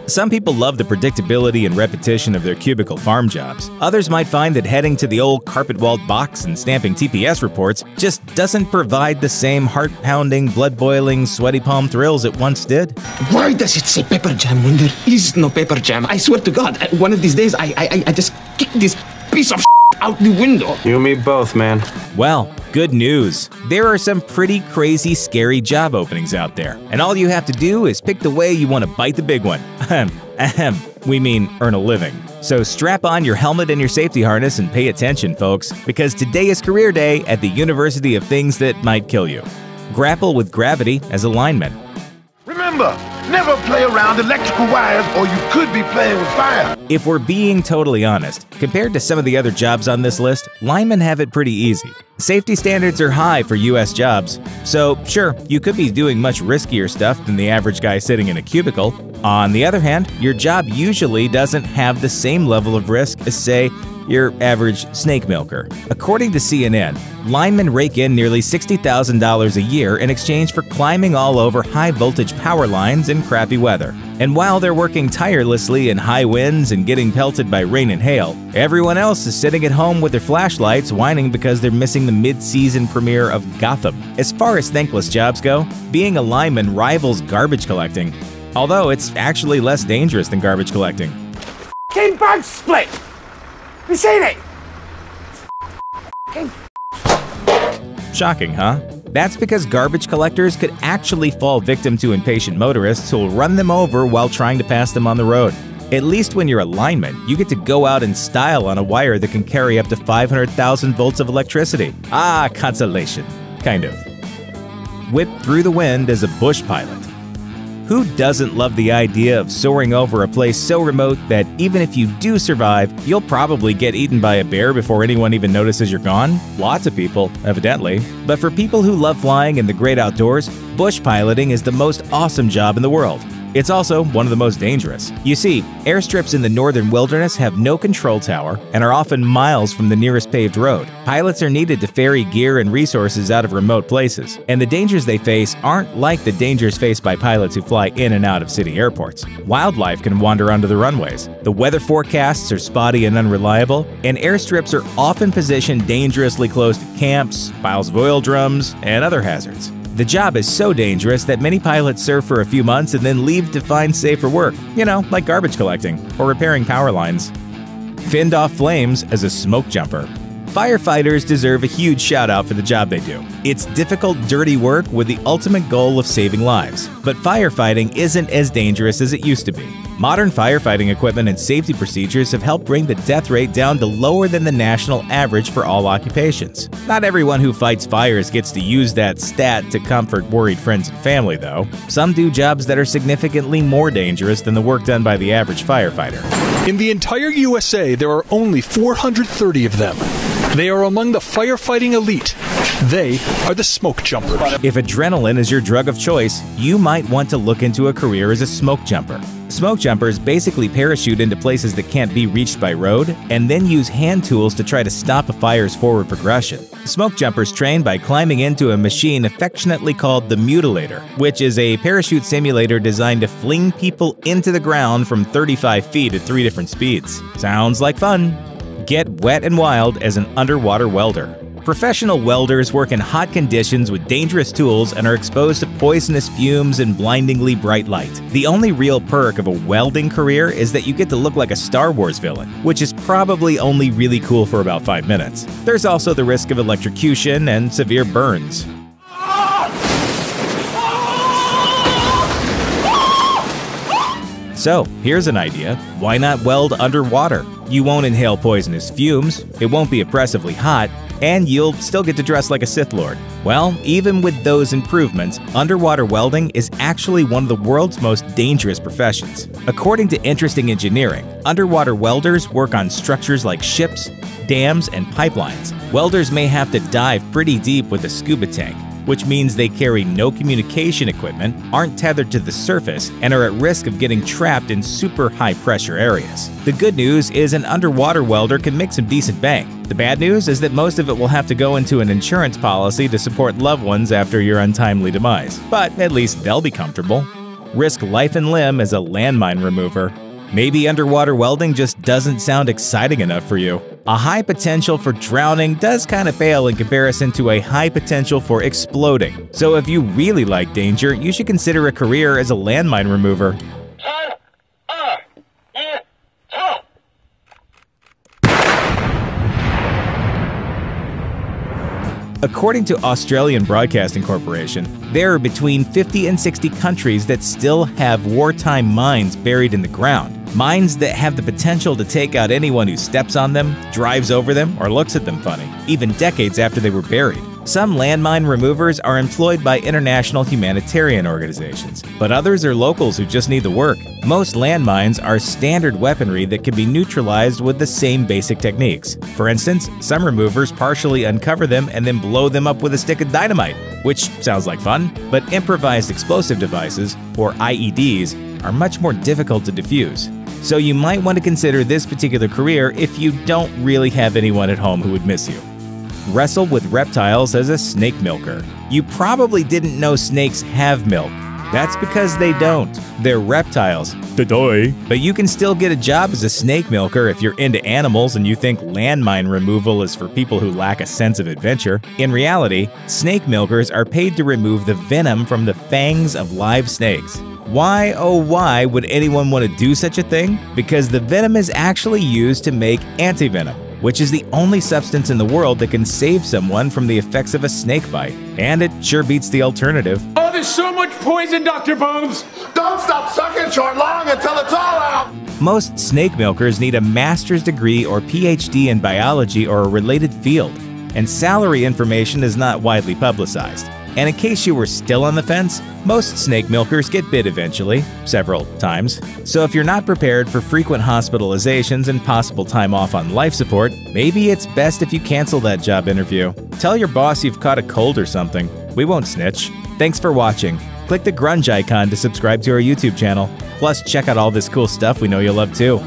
Some people love the predictability and repetition of their cubicle farm jobs. Others might find that heading to the old carpet-walled box and stamping TPS reports just doesn't provide the same heart-pounding, blood-boiling, sweaty palm thrills it once did. Why does it say pepper jam when there is no pepper jam? I swear to God, one of these days I just kick this piece of out the window. You and me both, man. Well, good news. There are some pretty crazy, scary job openings out there, and all you have to do is pick the way you want to bite the big one. We mean earn a living. So strap on your helmet and your safety harness and pay attention, folks, because today is career day at the University of Things That Might Kill You. Grapple with gravity as a lineman. Remember, never play around electrical wires or you could be playing with fire. If we're being totally honest, compared to some of the other jobs on this list, linemen have it pretty easy. Safety standards are high for U.S. jobs, so sure, you could be doing much riskier stuff than the average guy sitting in a cubicle. On the other hand, your job usually doesn't have the same level of risk as, say, your average snake milker. According to CNN, linemen rake in nearly $60,000 a year in exchange for climbing all over high-voltage power lines in crappy weather. And while they're working tirelessly in high winds and getting pelted by rain and hail, everyone else is sitting at home with their flashlights whining because they're missing the mid-season premiere of Gotham. As far as thankless jobs go, being a lineman rivals garbage collecting, although it's actually less dangerous than garbage collecting. Bug split! You seen it? Shocking, huh? That's because garbage collectors could actually fall victim to impatient motorists who'll run them over while trying to pass them on the road. At least when you're a lineman, you get to go out in style on a wire that can carry up to 500,000 volts of electricity. Ah, consolation. Kind of. Whipped through the wind as a bush pilot. Who doesn't love the idea of soaring over a place so remote that even if you do survive, you'll probably get eaten by a bear before anyone even notices you're gone? Lots of people, evidently. But for people who love flying in the great outdoors, bush piloting is the most awesome job in the world. It's also one of the most dangerous. You see, airstrips in the northern wilderness have no control tower and are often miles from the nearest paved road. Pilots are needed to ferry gear and resources out of remote places, and the dangers they face aren't like the dangers faced by pilots who fly in and out of city airports. Wildlife can wander onto the runways, the weather forecasts are spotty and unreliable, and airstrips are often positioned dangerously close to camps, piles of oil drums, and other hazards. The job is so dangerous that many pilots serve for a few months and then leave to find safer work, like garbage collecting or repairing power lines. Finned off flames as a smoke jumper. Firefighters deserve a huge shout out for the job they do. It's difficult, dirty work with the ultimate goal of saving lives. But firefighting isn't as dangerous as it used to be. Modern firefighting equipment and safety procedures have helped bring the death rate down to lower than the national average for all occupations. Not everyone who fights fires gets to use that stat to comfort worried friends and family, though. Some do jobs that are significantly more dangerous than the work done by the average firefighter. In the entire USA, there are only 430 of them. They are among the firefighting elite. They are the smoke jumpers. If adrenaline is your drug of choice, you might want to look into a career as a smoke jumper. Smoke jumpers basically parachute into places that can't be reached by road and then use hand tools to try to stop a fire's forward progression. Smoke jumpers train by climbing into a machine affectionately called the Mutilator, which is a parachute simulator designed to fling people into the ground from 35 feet at 3 different speeds. Sounds like fun. Get wet and wild as an underwater welder. Professional welders work in hot conditions with dangerous tools and are exposed to poisonous fumes and blindingly bright light. The only real perk of a welding career is that you get to look like a Star Wars villain, which is probably only really cool for about 5 minutes. There's also the risk of electrocution and severe burns. So, here's an idea. Why not weld underwater? You won't inhale poisonous fumes, it won't be oppressively hot, and you'll still get to dress like a Sith Lord. Well, even with those improvements, underwater welding is actually one of the world's most dangerous professions. According to Interesting Engineering, underwater welders work on structures like ships, dams, and pipelines. Welders may have to dive pretty deep with a scuba tank, which means they carry no communication equipment, aren't tethered to the surface, and are at risk of getting trapped in super high-pressure areas. The good news is an underwater welder can make some decent bank. The bad news is that most of it will have to go into an insurance policy to support loved ones after your untimely demise. But at least they'll be comfortable. Risk life and limb as a landmine remover. Maybe underwater welding just doesn't sound exciting enough for you. A high potential for drowning does kind of pale in comparison to a high potential for exploding. So if you really like danger, you should consider a career as a landmine remover. According to Australian Broadcasting Corporation, there are between 50 and 60 countries that still have wartime mines buried in the ground. Mines that have the potential to take out anyone who steps on them, drives over them, or looks at them funny, even decades after they were buried. Some landmine removers are employed by international humanitarian organizations, but others are locals who just need the work. Most landmines are standard weaponry that can be neutralized with the same basic techniques. For instance, some removers partially uncover them and then blow them up with a stick of dynamite, which sounds like fun, but improvised explosive devices, or IEDs, are much more difficult to defuse. So you might want to consider this particular career if you don't really have anyone at home who would miss you. Wrestle with reptiles as a snake milker. You probably didn't know snakes have milk. That's because they don't. They're reptiles. But you can still get a job as a snake milker if you're into animals and you think landmine removal is for people who lack a sense of adventure. In reality, snake milkers are paid to remove the venom from the fangs of live snakes. Why, oh why, would anyone want to do such a thing? Because the venom is actually used to make antivenom, which is the only substance in the world that can save someone from the effects of a snake bite. And it sure beats the alternative. Oh, there's so much poison, Dr. Bones! Don't stop sucking short long until it's all out! Most snake milkers need a master's degree or PhD in biology or a related field, and salary information is not widely publicized. And in case you were still on the fence, most snake milkers get bit eventually, several times. So if you're not prepared for frequent hospitalizations and possible time off on life support, maybe it's best if you cancel that job interview. Tell your boss you've caught a cold or something. We won't snitch. Thanks for watching. Click the grunge icon to subscribe to our YouTube channel. Plus, check out all this cool stuff we know you'll love too.